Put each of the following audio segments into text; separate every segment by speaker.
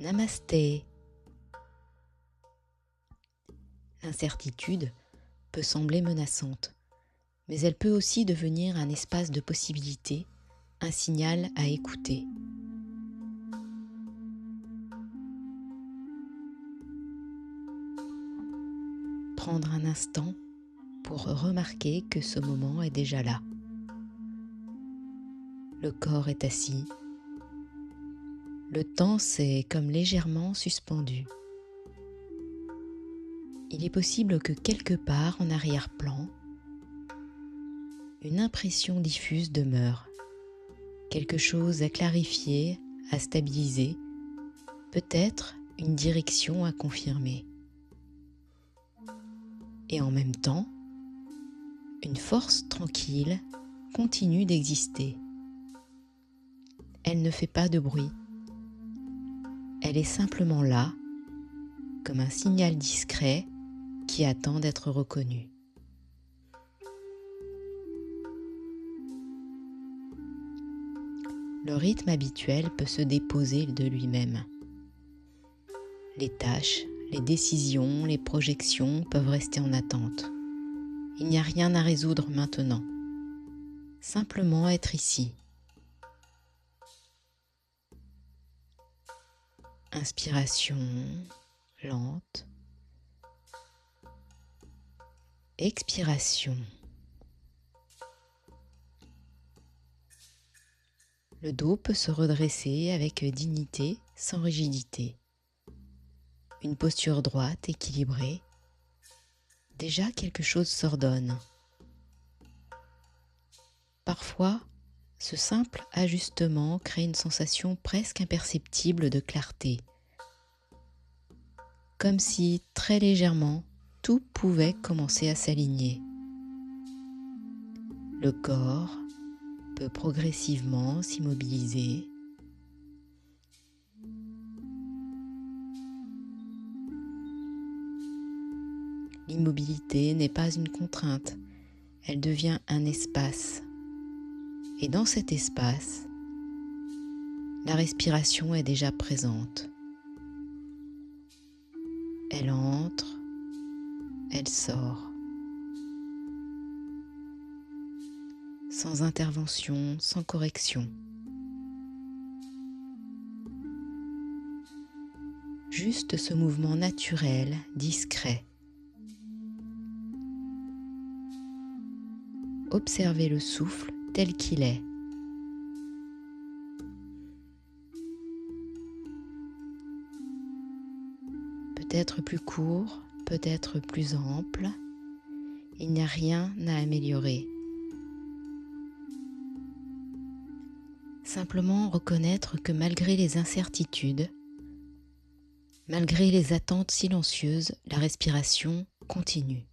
Speaker 1: Namasté. L'incertitude peut sembler menaçante, mais elle peut aussi devenir un espace de possibilités, un signal à écouter. Prendre un instant pour remarquer que ce moment est déjà là. Le corps est assis. Le temps s'est comme légèrement suspendu. Il est possible que quelque part en arrière-plan, une impression diffuse demeure. Quelque chose à clarifier, à stabiliser, peut-être une direction à confirmer. Et en même temps, une force tranquille continue d'exister. Elle ne fait pas de bruit. Elle est simplement là, comme un signal discret qui attend d'être reconnu. Le rythme habituel peut se déposer de lui-même. Les tâches, les décisions, les projections peuvent rester en attente. Il n'y a rien à résoudre maintenant. Simplement être ici. Inspiration lente. Expiration. Le dos peut se redresser avec dignité, sans rigidité. Une posture droite, équilibrée. Déjà quelque chose s'ordonne. Parfois, ce simple ajustement crée une sensation presque imperceptible de clarté. Comme si, très légèrement, tout pouvait commencer à s'aligner. Le corps peut progressivement s'immobiliser. L'immobilité n'est pas une contrainte, elle devient un espace. Et dans cet espace, la respiration est déjà présente. Elle entre, elle sort. Sans intervention, sans correction. Juste ce mouvement naturel, discret. Observez le souffle tel qu'il est. Peut-être plus court, peut-être plus ample. Il n'y a rien à améliorer. Simplement reconnaître que malgré les incertitudes, malgré les attentes silencieuses, la respiration continue.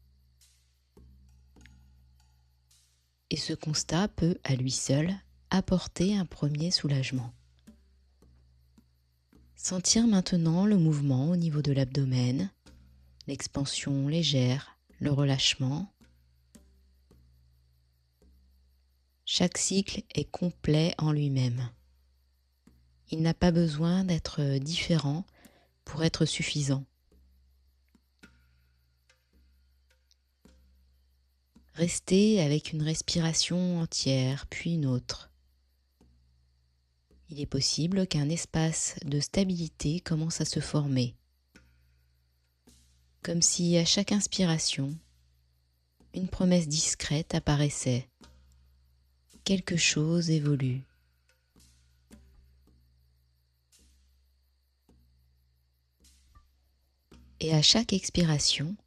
Speaker 1: Et ce constat peut, à lui seul, apporter un premier soulagement. Sentir maintenant le mouvement au niveau de l'abdomen, l'expansion légère, le relâchement. Chaque cycle est complet en lui-même. Il n'a pas besoin d'être différent pour être suffisant. Restez avec une respiration entière, puis une autre. Il est possible qu'un espace de stabilité commence à se former. Comme si à chaque inspiration, une promesse discrète apparaissait. Quelque chose évolue. Et à chaque expiration,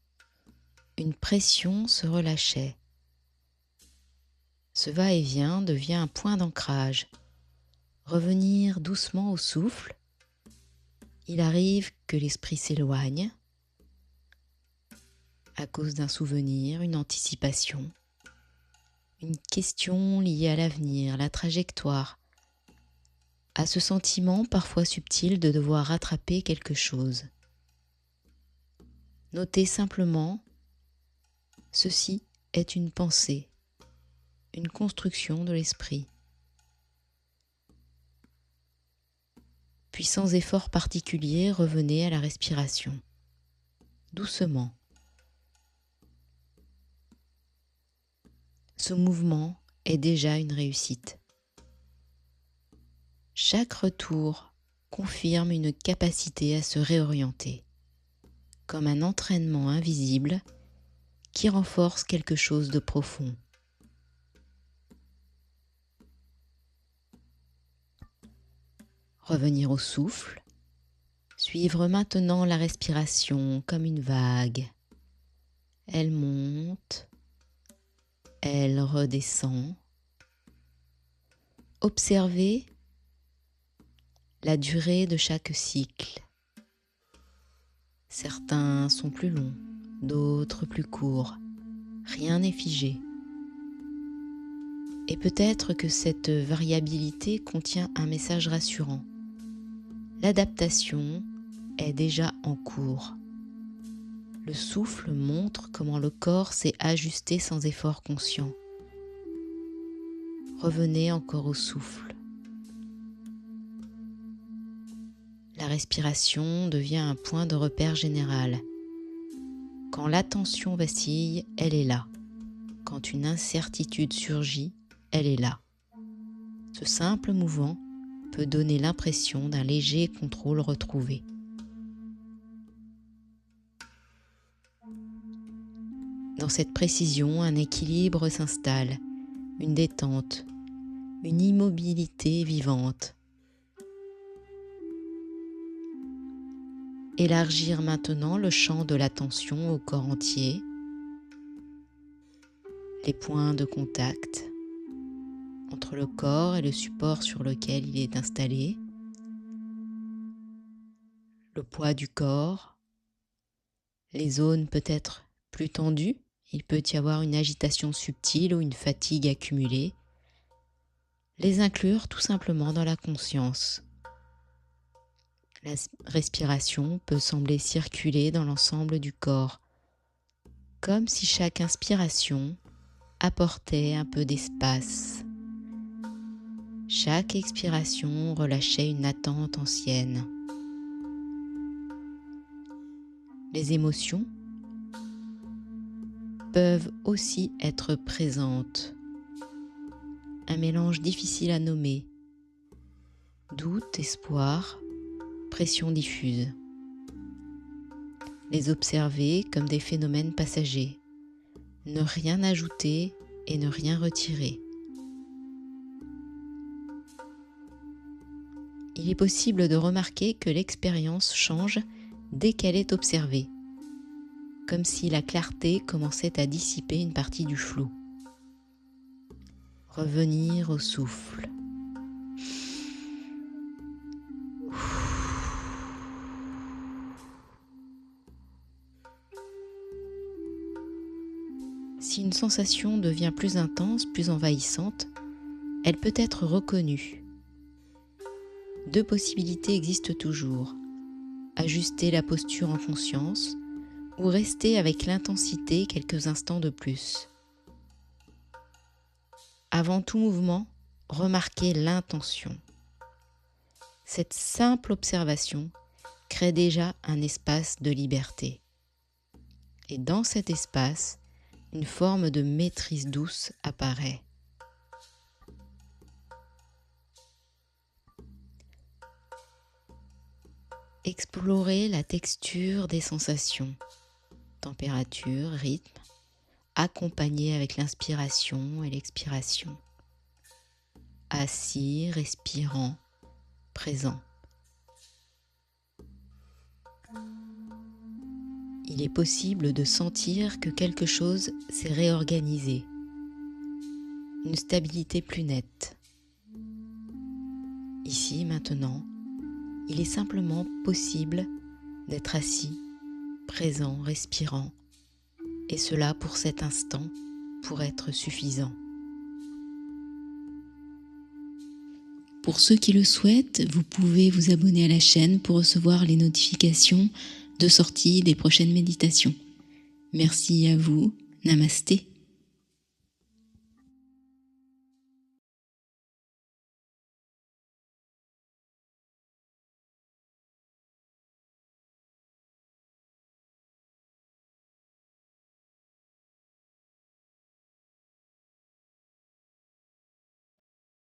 Speaker 1: une pression se relâchait. Ce va-et-vient devient un point d'ancrage. Revenir doucement au souffle. Il arrive que l'esprit s'éloigne à cause d'un souvenir, une anticipation, une question liée à l'avenir, la trajectoire, à ce sentiment parfois subtil de devoir rattraper quelque chose. Notez simplement, ceci est une pensée, une construction de l'esprit. Puis sans effort particulier, revenez à la respiration, doucement. Ce mouvement est déjà une réussite. Chaque retour confirme une capacité à se réorienter, comme un entraînement invisible qui renforce quelque chose de profond. Revenir au souffle, suivre maintenant la respiration comme une vague. Elle monte, elle redescend. Observez la durée de chaque cycle. Certains sont plus longs, d'autres plus courts. Rien n'est figé. Et peut-être que cette variabilité contient un message rassurant. L'adaptation est déjà en cours. Le souffle montre comment le corps s'est ajusté sans effort conscient. Revenez encore au souffle. La respiration devient un point de repère général. Quand l'attention vacille, elle est là. Quand une incertitude surgit, elle est là. Ce simple mouvement peut donner l'impression d'un léger contrôle retrouvé. Dans cette précision, un équilibre s'installe, une détente, une immobilité vivante. Élargir maintenant le champ de l'attention au corps entier, les points de contact entre le corps et le support sur lequel il est installé, le poids du corps, les zones peut-être plus tendues, il peut y avoir une agitation subtile ou une fatigue accumulée, les inclure tout simplement dans la conscience. La respiration peut sembler circuler dans l'ensemble du corps, comme si chaque inspiration apportait un peu d'espace. Chaque expiration relâchait une attente ancienne. Les émotions peuvent aussi être présentes. Un mélange difficile à nommer. Doute, espoir, pression diffuse. Les observer comme des phénomènes passagers. Ne rien ajouter et ne rien retirer. Il est possible de remarquer que l'expérience change dès qu'elle est observée, comme si la clarté commençait à dissiper une partie du flou. Revenir au souffle. Si une sensation devient plus intense, plus envahissante, elle peut être reconnue. Deux possibilités existent toujours. Ajuster la posture en conscience ou rester avec l'intensité quelques instants de plus. Avant tout mouvement, remarquez l'intention. Cette simple observation crée déjà un espace de liberté. Et dans cet espace, une forme de maîtrise douce apparaît. Explorez la texture des sensations, température, rythme, accompagné avec l'inspiration et l'expiration. Assis, respirant, présent. Il est possible de sentir que quelque chose s'est réorganisé, une stabilité plus nette. Ici, maintenant, il est simplement possible d'être assis, présent, respirant, et cela pour cet instant pour être suffisant. Pour ceux qui le souhaitent, vous pouvez vous abonner à la chaîne pour recevoir les notifications de sortie des prochaines méditations. Merci à vous, Namasté.